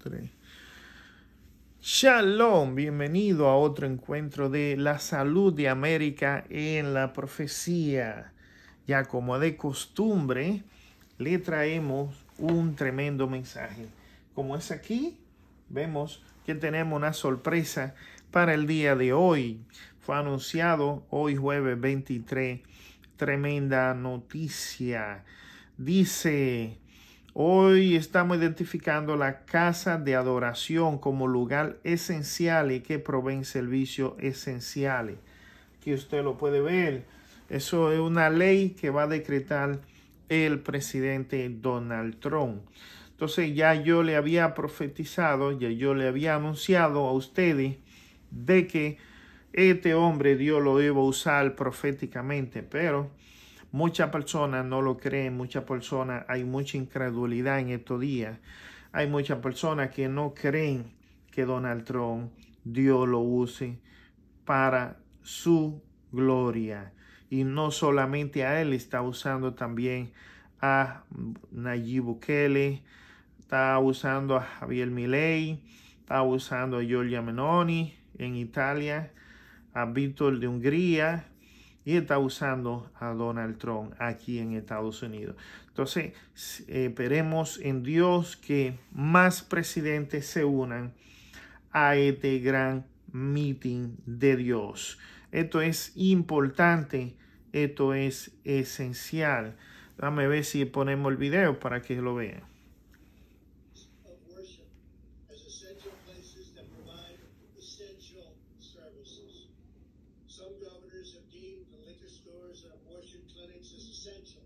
3. Shalom, bienvenido a otro encuentro de la salud de América en la profecía. Ya como de costumbre, le traemos un tremendo mensaje. Como es aquí, vemos que tenemos una sorpresa para el día de hoy. Fue anunciado hoy jueves 23, tremenda noticia. Dice: hoy estamos identificando la casa de adoración como lugar esencial y que proveen servicios esenciales. Aquí usted lo puede ver. Eso es una ley que va a decretar el presidente Donald Trump. Entonces ya yo le había profetizado, ya yo le había anunciado a ustedes de que este hombre Dios lo iba a usar proféticamente, pero muchas personas no lo creen, muchas personas, hay mucha incredulidad en estos días. Hay muchas personas que no creen que Donald Trump, Dios lo use para su gloria. Y no solamente a él, está usando también a Nayib Bukele, está usando a Javier Milei, está usando a Giorgia Meloni en Italia, a Víctor de Hungría, y está usando a Donald Trump aquí en Estados Unidos. Entonces, esperemos en Dios que más presidentes se unan a este gran meeting de Dios. Esto es importante, esto es esencial. Déjame ver si ponemos el video para que lo vean. Some governors have deemed the liquor stores and abortion clinics as essential,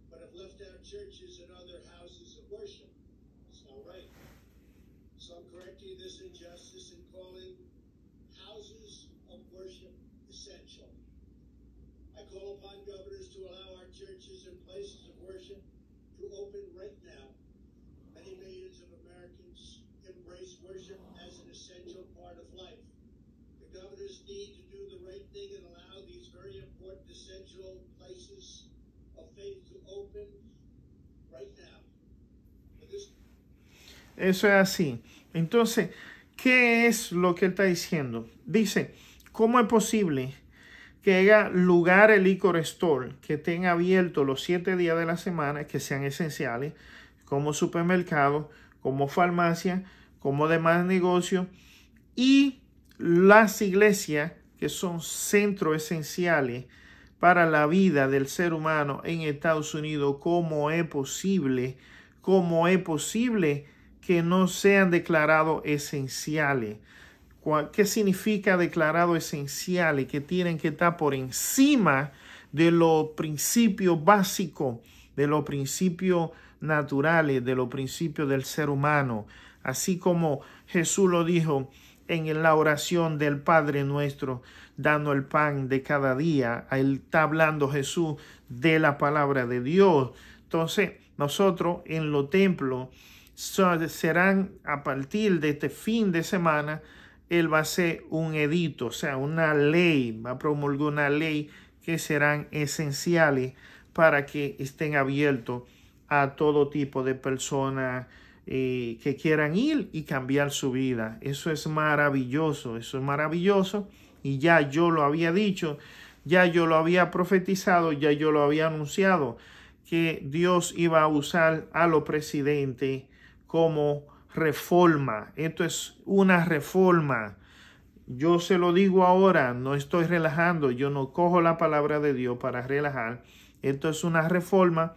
but have left out churches and other houses of worship. It's not right. Some correcting this injustice and calling houses of worship essential. I call upon governors to allow our churches and places of worship to open right now. Many millions of Americans embrace worship as an essential part of life. The governors need to do the right thing and allow these very important essential places of faith to open right now. Eso es así. Entonces, ¿qué es lo que él está diciendo? Dice, ¿cómo es posible que haya lugares liquor store que estén abiertos los 7 días de la semana, que sean esenciales, como supermercados, como farmacia, como demás negocios, y las iglesias que son centros esenciales para la vida del ser humano en Estados Unidos? ¿Cómo es posible que no sean declarados esenciales? ¿Qué significa declarado esenciales? Que tienen que estar por encima de los principios básicos, de los principios naturales, de los principios del ser humano. Así como Jesús lo dijo en la oración del Padre Nuestro, dando el pan de cada día. Él está hablando Jesús de la palabra de Dios. Entonces, nosotros en los templos serán, a partir de este fin de semana, él va a hacer un edicto, o sea, una ley, va a promulgar una ley que serán esenciales para que estén abiertos a todo tipo de personas que quieran ir y cambiar su vida. Eso es maravilloso, y ya yo lo había dicho, ya yo lo había profetizado, ya yo lo había anunciado, que Dios iba a usar a los presidentes como reforma. Esto es una reforma. Yo se lo digo ahora, no estoy relajando, yo no cojo la palabra de Dios para relajar. Esto es una reforma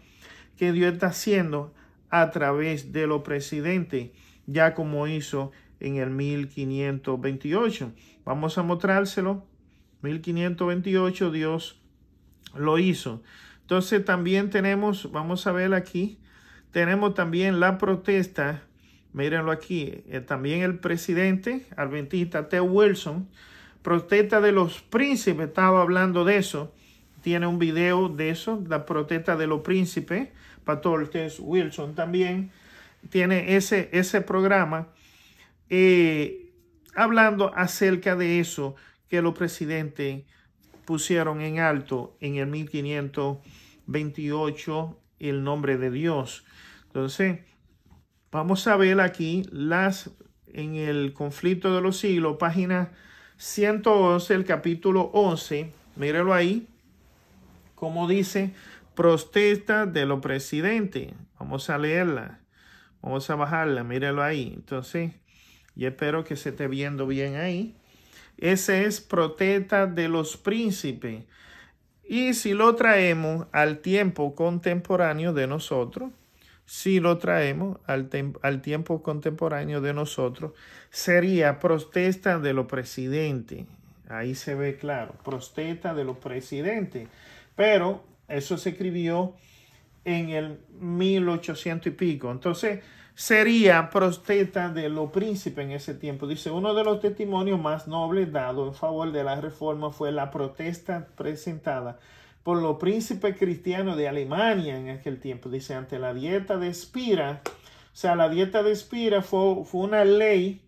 que Dios está haciendo a través de los presidentes, ya como hizo en el 1528. Vamos a mostrárselo. 1528 Dios lo hizo. Entonces también tenemos, vamos a ver aquí, tenemos también la protesta. Mírenlo aquí, también el presidente adventista Ted Wilson, protesta de los príncipes, estaba hablando de eso, tiene un video de eso, la protesta de los príncipes. Pastor Ted Wilson también tiene ese programa hablando acerca de eso que los presidentes pusieron en alto en el 1528 el nombre de Dios. Entonces, Vamos a ver aquí en el conflicto de los siglos, página 111, el capítulo 11. Míralo ahí, como dice, protesta de los presidentes. Vamos a leerla, vamos a bajarla, míralo ahí. Entonces, yo espero que se esté viendo bien ahí. Ese es protesta de los príncipes. Y si lo traemos al tiempo contemporáneo de nosotros, al tiempo contemporáneo de nosotros, sería protesta de los presidentes. Ahí se ve claro, protesta de los presidentes. Pero eso se escribió en el 1800 y pico. Entonces, sería protesta de los príncipes en ese tiempo. Dice, uno de los testimonios más nobles dados en favor de la reforma fue la protesta presentada por los príncipes cristianos de Alemania en aquel tiempo. Dice, ante la dieta de Spira. O sea, la dieta de Spira fue una ley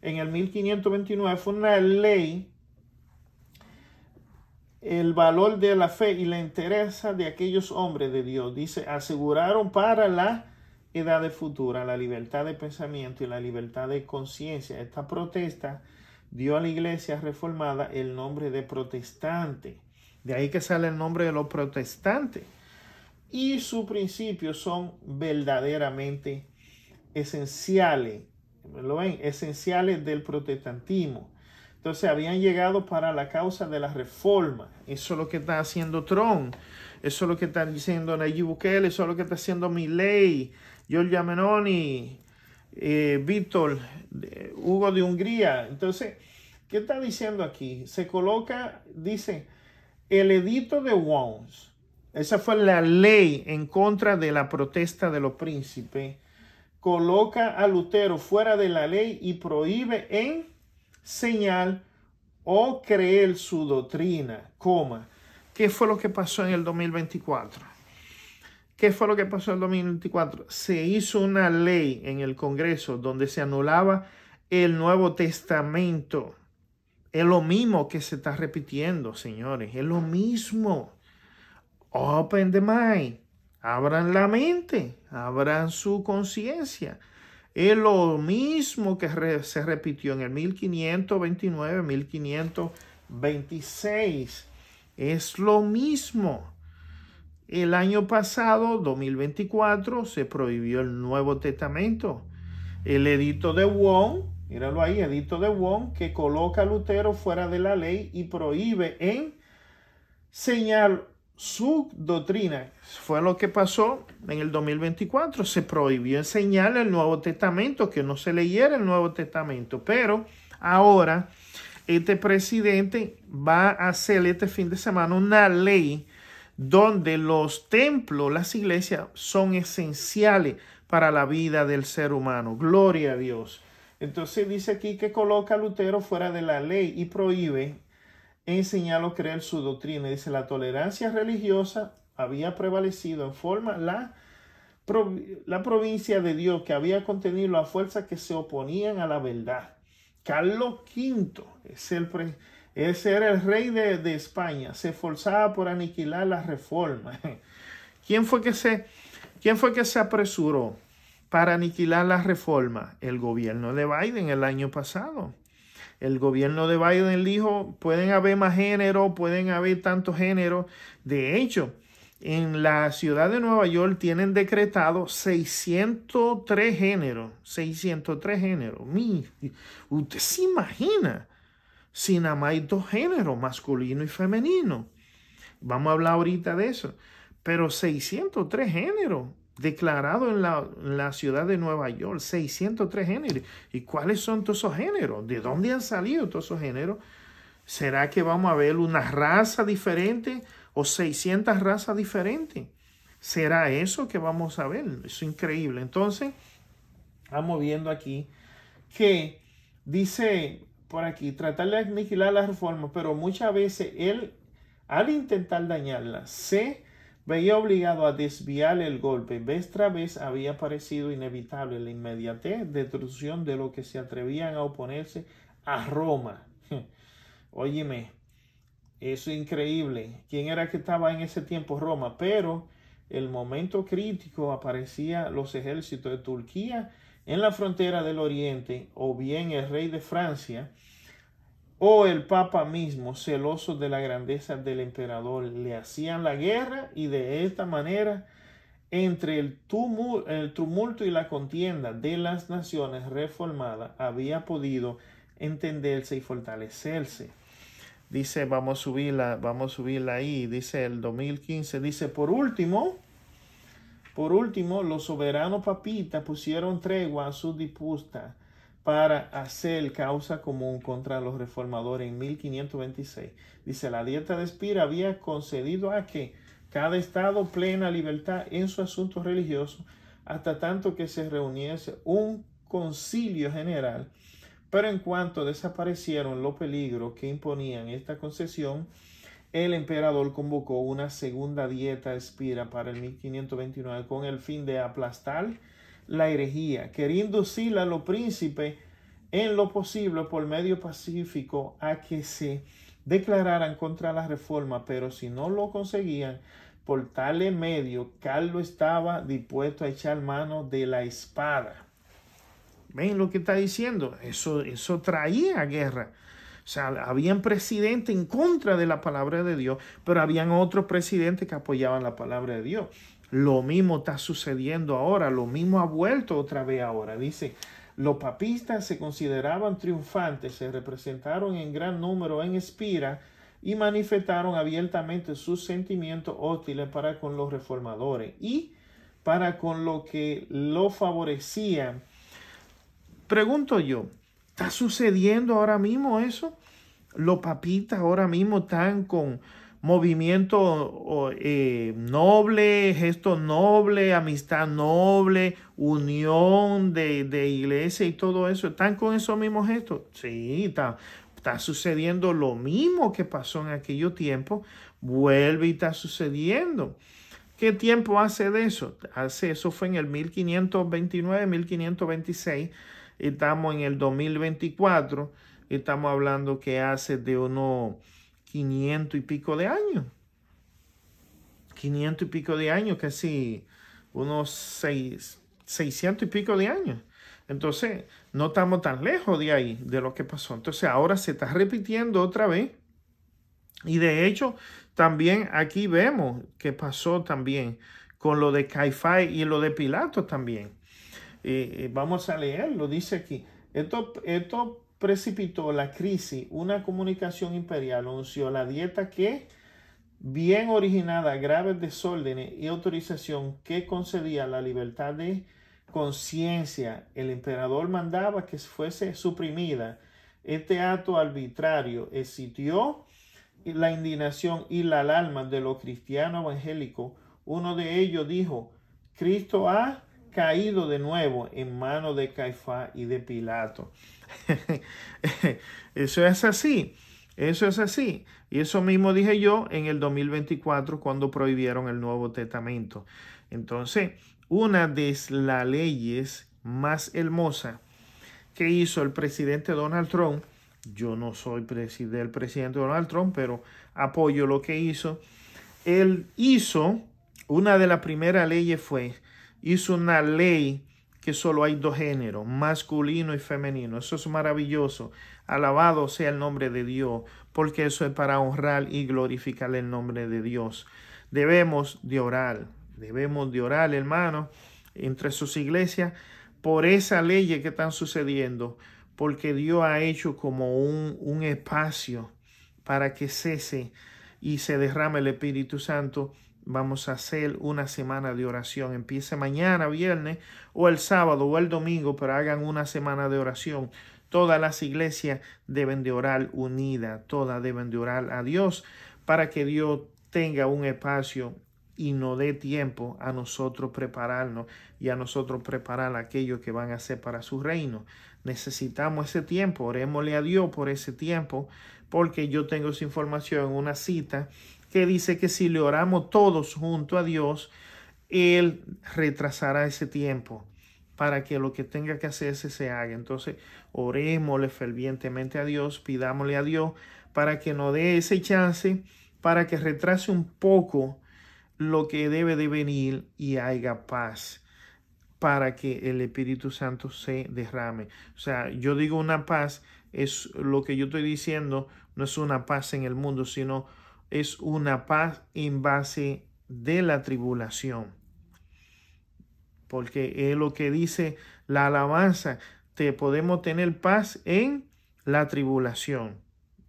en el 1529, fue una ley, el valor de la fe y la entereza de aquellos hombres de Dios. Dice, aseguraron para la edad futura la libertad de pensamiento y la libertad de conciencia. Esta protesta dio a la iglesia reformada el nombre de protestante. De ahí que sale el nombre de los protestantes. Y sus principios son verdaderamente esenciales. ¿Lo ven? Esenciales del protestantismo. Entonces habían llegado para la causa de la reforma. Eso es lo que está haciendo Trump. Eso es lo que está diciendo Nayib Bukele. Eso es lo que está haciendo Milei, Giorgia Meloni, Víctor, Hugo de Hungría. Entonces, ¿qué está diciendo aquí? Se coloca, dice, el edicto de Worms. Esa fue la ley en contra de la protesta de los príncipes. Coloca a Lutero fuera de la ley y prohíbe enseñar o creer su doctrina, ¿Qué fue lo que pasó en el 2024? ¿Qué fue lo que pasó en el 2024? Se hizo una ley en el Congreso donde se anulaba el Nuevo Testamento. Es lo mismo que se está repitiendo, señores. Es lo mismo. Open the mind. Abran la mente. Abran su conciencia. Es lo mismo que se repitió en el 1529, 1526. Es lo mismo. El año pasado, 2024, se prohibió el Nuevo Testamento. El edicto de Worms, míralo ahí, edicto de Worms, que coloca a Lutero fuera de la ley y prohíbe enseñar su doctrina. Fue lo que pasó en el 2024. Se prohibió enseñar el Nuevo Testamento, que no se leyera el Nuevo Testamento. Pero ahora este presidente va a hacer este fin de semana una ley donde los templos, las iglesias, son esenciales para la vida del ser humano. Gloria a Dios. Entonces dice aquí que coloca a Lutero fuera de la ley y prohíbe enseñar o creer su doctrina. Dice, la tolerancia religiosa había prevalecido en forma la provincia de Dios, que había contenido las fuerzas que se oponían a la verdad. Carlos V ese era el rey de España. Se esforzaba por aniquilar la reforma. ¿Quién fue que se apresuró para aniquilar la reforma? El gobierno de Biden el año pasado. El gobierno de Biden dijo, pueden haber más género, pueden haber tantos géneros. De hecho, en la ciudad de Nueva York tienen decretado 603 géneros. 603 géneros. ¿Usted se imagina? Si nada más hay dos géneros, masculino y femenino. Vamos a hablar ahorita de eso. Pero 603 géneros declarados en la ciudad de Nueva York. 603 géneros. ¿Y cuáles son todos esos géneros? ¿De dónde han salido todos esos géneros? ¿Será que vamos a ver una raza diferente o 600 razas diferentes? ¿Será eso que vamos a ver? Eso es increíble. Entonces, vamos viendo aquí que dice por aquí, tratar de aniquilar la reforma, pero muchas veces él, al intentar dañarla, se veía obligado a desviar el golpe. Vez tras vez había parecido inevitable la inmediatez de destrucción de los que se atrevían a oponerse a Roma. Óyeme, eso es increíble. ¿Quién era que estaba en ese tiempo? Roma. Pero el momento crítico aparecía los ejércitos de Turquía en la frontera del oriente, o bien el rey de Francia, o el papa mismo, celoso de la grandeza del emperador, le hacían la guerra, y de esta manera, entre el tumulto y la contienda de las naciones reformadas, había podido entenderse y fortalecerse. Dice, vamos a subirla ahí, dice el 2015, dice, por último, los soberanos papistas pusieron tregua a su disputa para hacer causa común contra los reformadores en 1526. Dice, la dieta de Spira había concedido a que cada estado plena libertad en su asunto religioso, hasta tanto que se reuniese un concilio general. Pero en cuanto desaparecieron los peligros que imponían esta concesión, el emperador convocó una segunda dieta Spira para el 1529 con el fin de aplastar la herejía, queriendo inducir a los príncipes en lo posible por medio pacífico a que se declararan contra la reforma, pero si no lo conseguían, por tal medio, Carlos estaba dispuesto a echar mano de la espada. ¿Ven lo que está diciendo? Eso traía guerra. O sea, habían presidentes en contra de la palabra de Dios, pero habían otros presidentes que apoyaban la palabra de Dios. Lo mismo está sucediendo ahora, lo mismo ha vuelto otra vez ahora. Dice, los papistas se consideraban triunfantes, se representaron en gran número en Spira y manifestaron abiertamente sus sentimientos hostiles para con los reformadores y para con lo que lo favorecían. Pregunto yo, ¿está sucediendo ahora mismo eso? Los papistas ahora mismo están con movimiento noble, gesto noble, amistad noble, unión de iglesia y todo eso. ¿Están con esos mismos gestos? Sí, está sucediendo lo mismo que pasó en aquellos tiempos. Vuelve y está sucediendo. ¿Qué tiempo hace de eso? Eso fue en el 1529, 1526. Estamos en el 2024, estamos hablando que hace de unos 500 y pico de años. 500 y pico de años, casi unos 600 y pico de años. Entonces, no estamos tan lejos de ahí, de lo que pasó. Entonces, ahora se está repitiendo otra vez. Y de hecho, también aquí vemos que pasó también con lo de Caifás y lo de Pilato también. Vamos a leerlo, dice aquí. Esto precipitó la crisis, una comunicación imperial anunció la dieta que, bien originada, graves desórdenes y autorización que concedía la libertad de conciencia. El emperador mandaba que fuese suprimida. Este acto arbitrario excitó la indignación y la alarma de los cristianos evangélicos. Uno de ellos dijo, Cristo ha caído de nuevo en manos de Caifás y de Pilato. Eso es así. Y eso mismo dije yo en el 2024 cuando prohibieron el Nuevo Testamento. Entonces, una de las leyes más hermosas que hizo el presidente Donald Trump, yo no soy el presidente Donald Trump, pero apoyo lo que hizo. Él hizo, una de las primeras leyes hizo una ley que solo hay dos géneros, masculino y femenino. Eso es maravilloso. Alabado sea el nombre de Dios, porque eso es para honrar y glorificar el nombre de Dios. Debemos de orar, hermanos, entre sus iglesias, por esa ley que están sucediendo, porque Dios ha hecho como un espacio para que cese y se derrame el Espíritu Santo. Vamos a hacer una semana de oración. Empiece mañana, viernes, o el sábado, o el domingo, pero hagan una semana de oración. Todas las iglesias deben de orar unidas, todas deben de orar a Dios para que Dios tenga un espacio y nos dé tiempo a nosotros prepararnos y a nosotros preparar aquello que van a hacer para su reino. Necesitamos ese tiempo, orémosle a Dios por ese tiempo, porque yo tengo esa información en una cita que dice que si le oramos todos junto a Dios, Él retrasará ese tiempo para que lo que tenga que hacerse se haga. Entonces, orémosle fervientemente a Dios, pidámosle a Dios para que nos dé ese chance, para que retrase un poco lo que debe de venir y haya paz. para que el Espíritu Santo se derrame. O sea, yo digo una paz, es lo que yo estoy diciendo, no es una paz en el mundo, sino es una paz en base de la tribulación. Porque es lo que dice la alabanza, te podemos tener paz en la tribulación.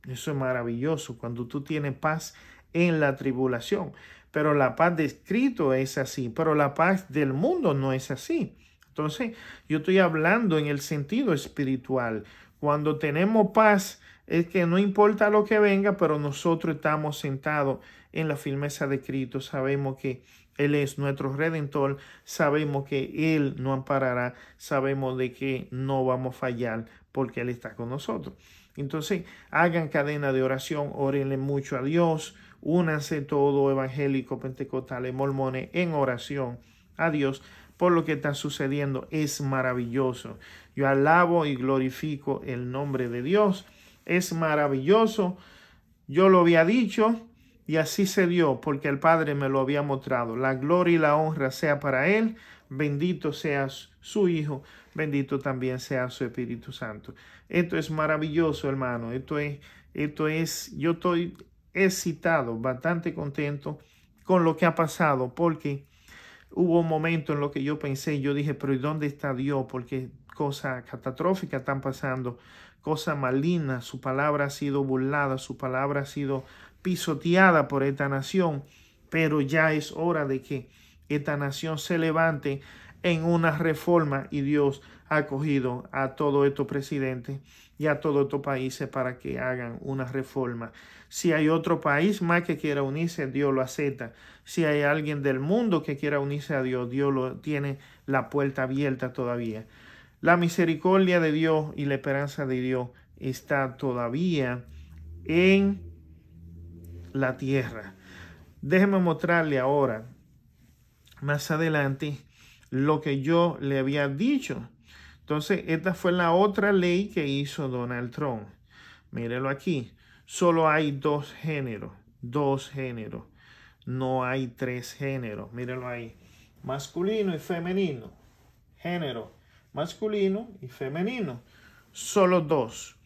Eso es maravilloso, cuando tú tienes paz en la tribulación. Pero la paz de Cristo es así, pero la paz del mundo no es así. Entonces, yo estoy hablando en el sentido espiritual. Cuando tenemos paz, es que no importa lo que venga, pero nosotros estamos sentados en la firmeza de Cristo. Sabemos que Él es nuestro Redentor, sabemos que Él nos amparará, sabemos de que no vamos a fallar porque Él está con nosotros. Entonces, hagan cadena de oración, órenle mucho a Dios, únanse todo evangélico, pentecostales, mormones en oración a Dios por lo que está sucediendo. Es maravilloso. Yo alabo y glorifico el nombre de Dios. Es maravilloso. Yo lo había dicho y así se dio porque el Padre me lo había mostrado. La gloria y la honra sea para Él. Bendito sea su Hijo. Bendito también sea su Espíritu Santo. Esto es maravilloso, hermano. Yo estoy excitado, bastante contento con lo que ha pasado, porque hubo un momento en lo que yo pensé, yo dije, pero ¿y dónde está Dios? Porque cosas catastróficas están pasando, cosas malignas, su palabra ha sido burlada, su palabra ha sido pisoteada por esta nación, pero ya es hora de que esta nación se levante en una reforma y Dios ha acogido a todos estos presidentes y a todos estos países para que hagan una reforma. Si hay otro país más que quiera unirse, Dios lo acepta. Si hay alguien del mundo que quiera unirse a Dios, Dios lo tiene la puerta abierta todavía. La misericordia de Dios y la esperanza de Dios está todavía en la tierra. Déjeme mostrarle ahora, más adelante, lo que yo le había dicho. Entonces, esta fue la otra ley que hizo Donald Trump. Mírelo aquí. Solo hay dos géneros. No hay tres géneros. Mírelo ahí. Masculino y femenino. Género masculino y femenino. Solo dos.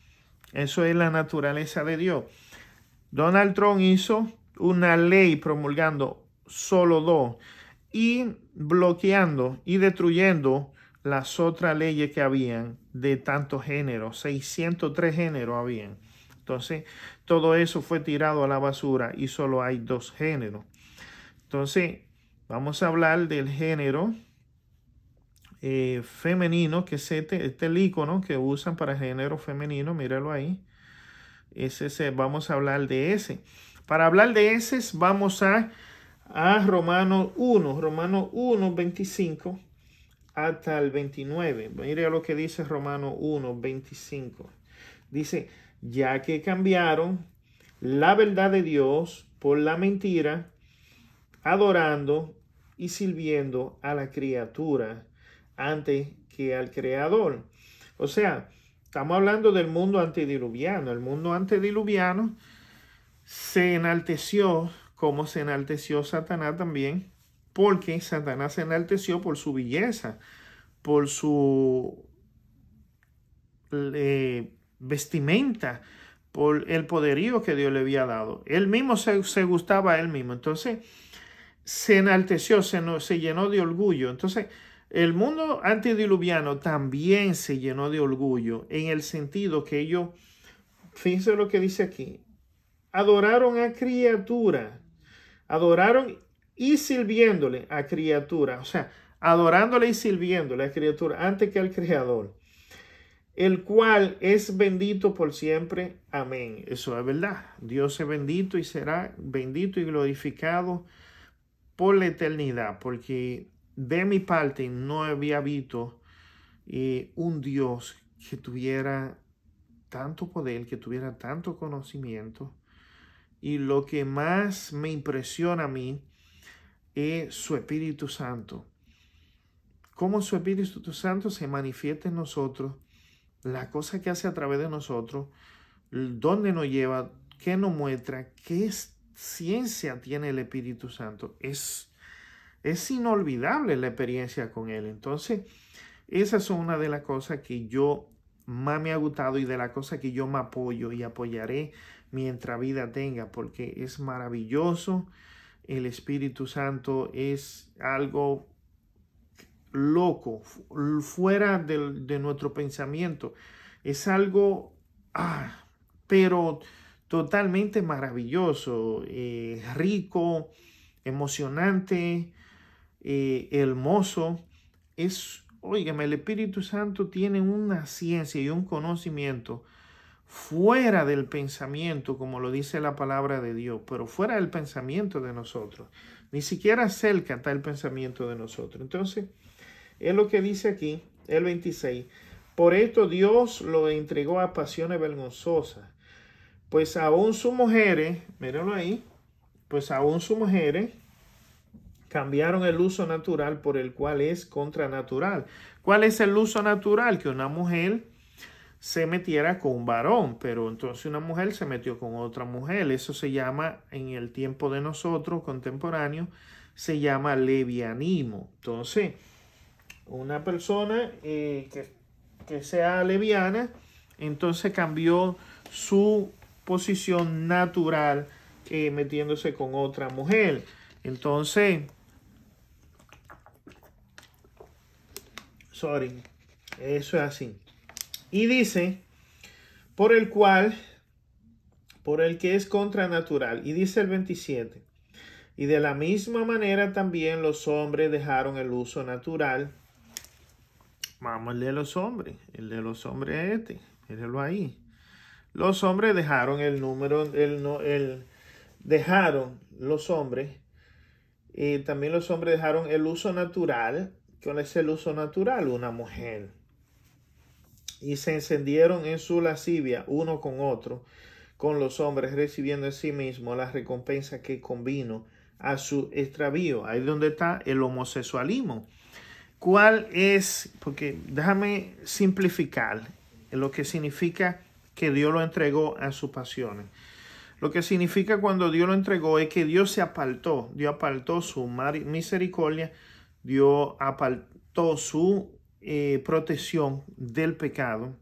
Eso es la naturaleza de Dios. Donald Trump hizo una ley promulgando solo dos y bloqueando y destruyendo las otras leyes que habían de tantos géneros. 603 géneros habían. Entonces, todo eso fue tirado a la basura y solo hay dos géneros. Entonces, vamos a hablar del género femenino, que es este el icono que usan para género femenino. Míralo ahí. Vamos a hablar de ese. Para hablar de ese, vamos a Romanos 1, 25 hasta el 29. Mire lo que dice Romanos 1, 25. Dice, ya que cambiaron la verdad de Dios por la mentira, adorando y sirviendo a la criatura antes que al Creador. O sea, estamos hablando del mundo antediluviano. El mundo antediluviano se enalteció como se enalteció Satanás también, porque Satanás se enalteció por su belleza, por su vestimenta, por el poderío que Dios le había dado. Él mismo se gustaba a él mismo. Entonces, se enalteció, se llenó de orgullo. Entonces, el mundo antediluviano también se llenó de orgullo en el sentido que ellos, fíjense lo que dice aquí, adoraron a criatura, adoraron y sirviéndole a criatura, o sea, adorándole y sirviéndole a criatura antes que al Creador, el cual es bendito por siempre. Amén. Eso es verdad. Dios es bendito y será bendito y glorificado por la eternidad, porque de mi parte no había visto un Dios que tuviera tanto poder, que tuviera tanto conocimiento. Y lo que más me impresiona a mí es su Espíritu Santo. Cómo su Espíritu Santo se manifiesta en nosotros, la cosa que hace a través de nosotros, dónde nos lleva, qué nos muestra, qué ciencia tiene el Espíritu Santo. Es es inolvidable la experiencia con Él. Entonces, esas son una de las cosas que yo más me ha gustado y de las cosas que yo me apoyo y apoyaré mientras vida tenga, porque es maravilloso. El Espíritu Santo es algo loco, fuera de nuestro pensamiento. Es algo, pero totalmente maravilloso, rico, emocionante, hermoso. Óigame, el Espíritu Santo tiene una ciencia y un conocimiento fuera del pensamiento, como lo dice la palabra de Dios, pero fuera del pensamiento de nosotros. Ni siquiera cerca está el pensamiento de nosotros. Entonces, es lo que dice aquí, el 26. Por esto Dios lo entregó a pasiones vergonzosas, pues aún sus mujeres, mírenlo ahí, pues aún sus mujeres cambiaron el uso natural por el cual es contranatural. ¿Cuál es el uso natural? Que una mujer se metiera con un varón, pero entonces una mujer se metió con otra mujer. Eso se llama, en el tiempo de nosotros, contemporáneo, se llama levianismo. Entonces, una persona que sea leviana, entonces cambió su posición natural metiéndose con otra mujer. Entonces, eso es así. Y dice, por el que es contranatural. Y dice el 27, y de la misma manera también los hombres dejaron el uso natural. Vamos al de los hombres. El de los hombres es este. Mírenlo ahí. Los hombres dejaron dejaron los hombres. También los hombres dejaron el uso natural. ¿Cuál es el uso natural? Una mujer. Y se encendieron en su lascivia uno con otro, con los hombres, recibiendo en sí mismo la recompensa que convino a su extravío. Ahí es donde está el homosexualismo. ¿Cuál es? Porque déjame simplificar lo que significa que Dios lo entregó a sus pasiones. Lo que significa cuando Dios lo entregó es que Dios se apartó. Dios apartó su misericordia. Dios apartó su protección del pecado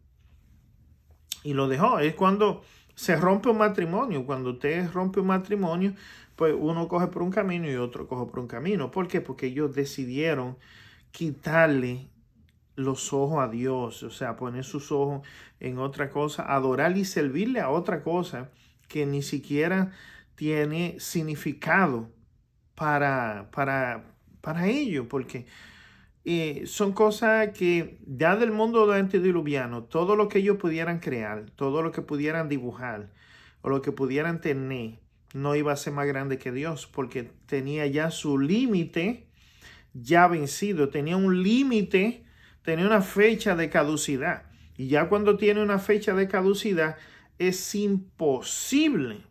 y lo dejó. Es cuando se rompe un matrimonio. Cuando usted rompe un matrimonio, pues uno coge por un camino y otro coge por un camino. ¿Por qué? Porque ellos decidieron quitarle los ojos a Dios, o sea, poner sus ojos en otra cosa, adorar y servirle a otra cosa que ni siquiera tiene significado para ellos, porque son cosas que ya del mundo antediluviano, todo lo que ellos pudieran crear, todo lo que pudieran dibujar o lo que pudieran tener, no iba a ser más grande que Dios, porque tenía ya su límite ya vencido, tenía un límite, tenía una fecha de caducidad. Y ya cuando tiene una fecha de caducidad, es imposible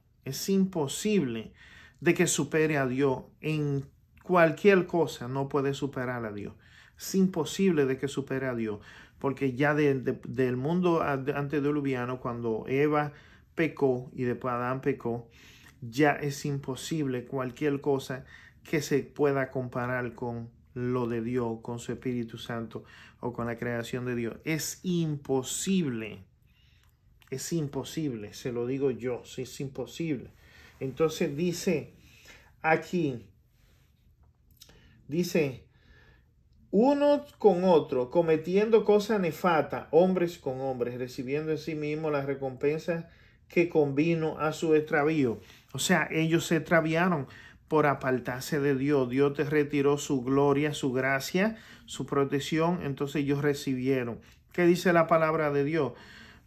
de que supere a Dios. En cualquier cosa no puede superar a Dios. Es imposible de que supere a Dios, porque ya del mundo antediluviano, cuando Eva pecó y después Adán pecó, ya es imposible cualquier cosa que se pueda comparar con lo de Dios, con su Espíritu Santo o con la creación de Dios. Es imposible, se lo digo yo, es imposible. Entonces dice aquí, unos con otros, cometiendo cosas nefastas, hombres con hombres, recibiendo en sí mismos las recompensas que convino a su extravío. O sea, ellos se extraviaron por apartarse de Dios. Dios te retiró su gloria, su gracia, su protección. Entonces ellos recibieron. ¿Qué dice la palabra de Dios?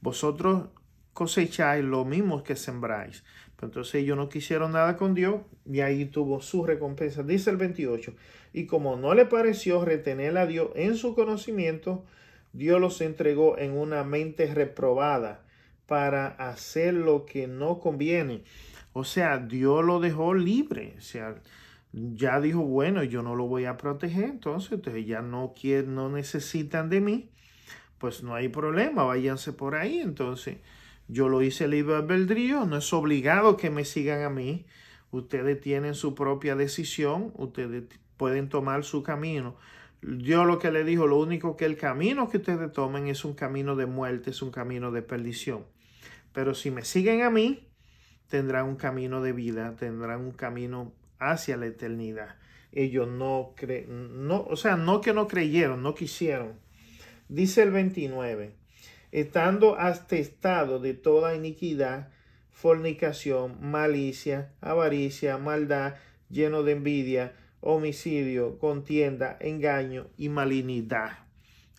Vosotros cosecháis lo mismo que sembráis. Pero entonces ellos no quisieron nada con Dios y ahí tuvo su recompensa. Dice el 28. Y como no le pareció retener a Dios en su conocimiento, Dios los entregó en una mente reprobada para hacer lo que no conviene. O sea, Dios lo dejó libre. O sea, ya dijo, bueno, yo no lo voy a proteger. Entonces, ustedes ya no necesitan de mí. Pues no hay problema, váyanse por ahí. Entonces, yo lo hice libre albedrío. No es obligado que me sigan a mí. Ustedes tienen su propia decisión. Ustedes pueden tomar su camino. Dios lo que le dijo, lo único que el camino que ustedes tomen es un camino de muerte, es un camino de perdición. Pero si me siguen a mí, tendrán un camino de vida, tendrán un camino hacia la eternidad. Ellos no que no creyeron, no quisieron. Dice el 29, estando atestado de toda iniquidad, fornicación, malicia, avaricia, maldad, lleno de envidia, homicidio, contienda, engaño y malignidad.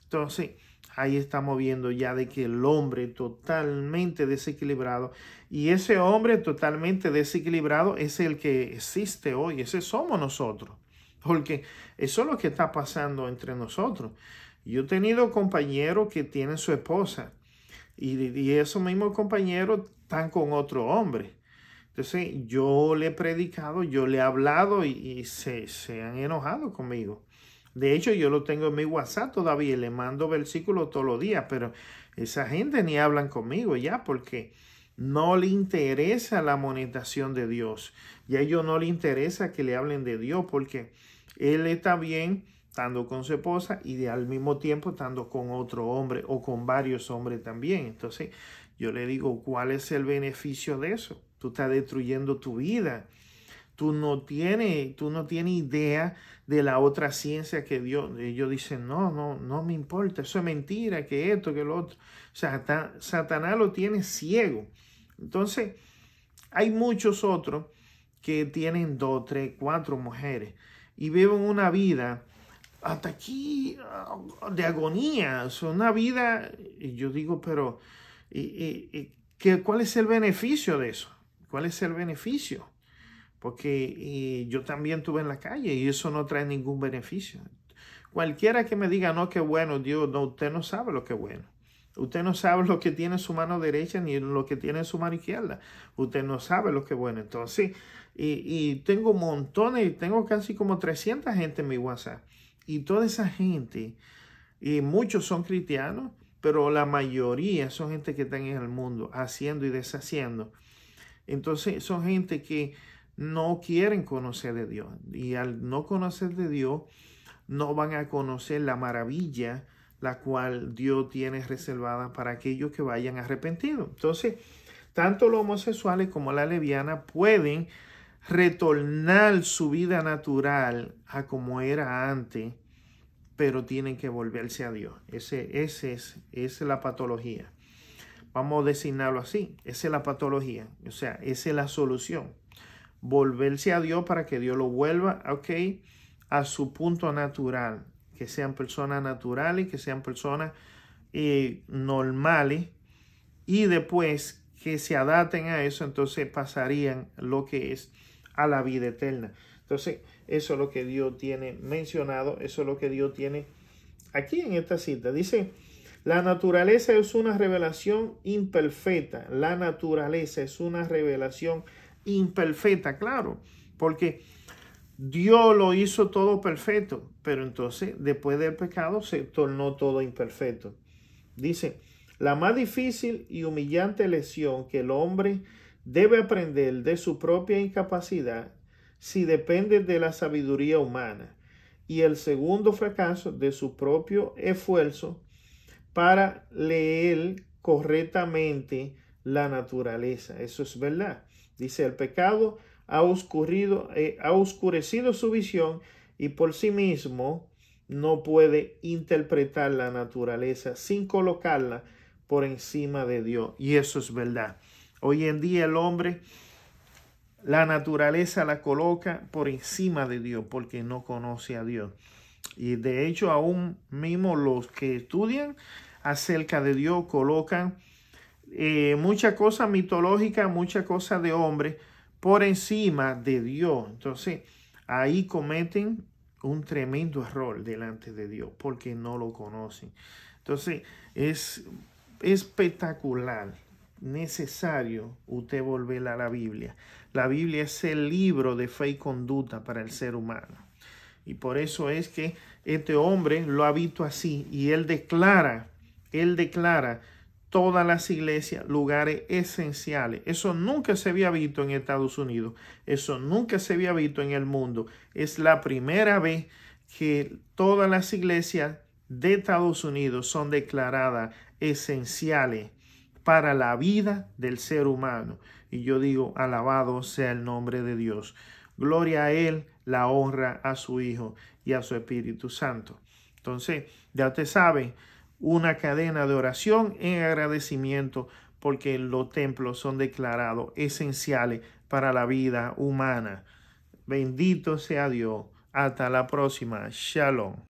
Entonces, ahí estamos viendo ya de que el hombre totalmente desequilibrado, y ese hombre totalmente desequilibrado es el que existe hoy, ese somos nosotros, porque eso es lo que está pasando entre nosotros. Yo he tenido compañeros que tienen su esposa y esos mismos compañeros están con otro hombre. Entonces yo le he predicado, yo le he hablado y se han enojado conmigo. De hecho, yo lo tengo en mi WhatsApp todavía y le mando versículos todos los días, pero esa gente ni hablan conmigo ya porque no le interesa la amonestación de Dios. Y a ellos no le interesa que le hablen de Dios porque él está bien estando con su esposa y al mismo tiempo estando con otro hombre o con varios hombres también. Entonces yo le digo, ¿cuál es el beneficio de eso? Tú estás destruyendo tu vida. Tú no tienes idea de la otra ciencia que Dios. Ellos dicen, no me importa, eso es mentira, que esto, que lo otro. O sea, Satanás lo tiene ciego. Entonces, hay muchos otros que tienen 2, 3, 4 mujeres y viven una vida hasta aquí de agonía. Es una vida, y yo digo, pero ¿cuál es el beneficio de eso? ¿Cuál es el beneficio? Porque yo también estuve en la calle y eso no trae ningún beneficio. Cualquiera que me diga, no, qué bueno, Dios, no, usted no sabe lo que es bueno. Usted no sabe lo que tiene en su mano derecha ni lo que tiene en su mano izquierda. Usted no sabe lo que es bueno. Entonces, y tengo montones, tengo casi como 300 gente en mi WhatsApp. Y toda esa gente, y muchos son cristianos, pero la mayoría son gente que están en el mundo haciendo y deshaciendo. Entonces, son gente que no quieren conocer de Dios. Y al no conocer de Dios, no van a conocer la maravilla la cual Dios tiene reservada para aquellos que vayan arrepentidos. Entonces, tanto los homosexuales como la lesbiana pueden retornar su vida natural a como era antes, pero tienen que volverse a Dios. Esa es la patología. Vamos a designarlo así. Esa es la patología. O sea, esa es la solución. Volverse a Dios para que Dios lo vuelva, a su punto natural. Que sean personas naturales, que sean personas normales. Y después que se adapten a eso, entonces pasarían lo que es a la vida eterna. Entonces, eso es lo que Dios tiene mencionado. Eso es lo que Dios tiene aquí en esta cita. Dice, la naturaleza es una revelación imperfecta. La naturaleza es una revelación imperfecta, claro, porque Dios lo hizo todo perfecto, pero entonces después del pecado se tornó todo imperfecto. Dice, la más difícil y humillante lección que el hombre debe aprender de su propia incapacidad si depende de la sabiduría humana, y el segundo fracaso de su propio esfuerzo para leer correctamente la naturaleza. Eso es verdad. Dice, el pecado ha oscurecido su visión y por sí mismo no puede interpretar la naturaleza sin colocarla por encima de Dios. Y eso es verdad. Hoy en día el hombre, la naturaleza la coloca por encima de Dios porque no conoce a Dios. Y de hecho aún mismo los que estudian acerca de Dios colocan muchas cosas mitológicas, muchas cosas de hombre por encima de Dios. Entonces ahí cometen un tremendo error delante de Dios porque no lo conocen. Entonces es espectacular, necesario usted volver a la Biblia. La Biblia es el libro de fe y conducta para el ser humano. Y por eso es que este hombre lo ha visto así y él declara todas las iglesias lugares esenciales. Eso nunca se había visto en Estados Unidos. Eso nunca se había visto en el mundo. Es la primera vez que todas las iglesias de Estados Unidos son declaradas esenciales para la vida del ser humano. Y yo digo, alabado sea el nombre de Dios. Gloria a Él, la honra a su Hijo y a su Espíritu Santo. Entonces, ya usted sabe, una cadena de oración en agradecimiento porque los templos son declarados esenciales para la vida humana. Bendito sea Dios. Hasta la próxima. Shalom.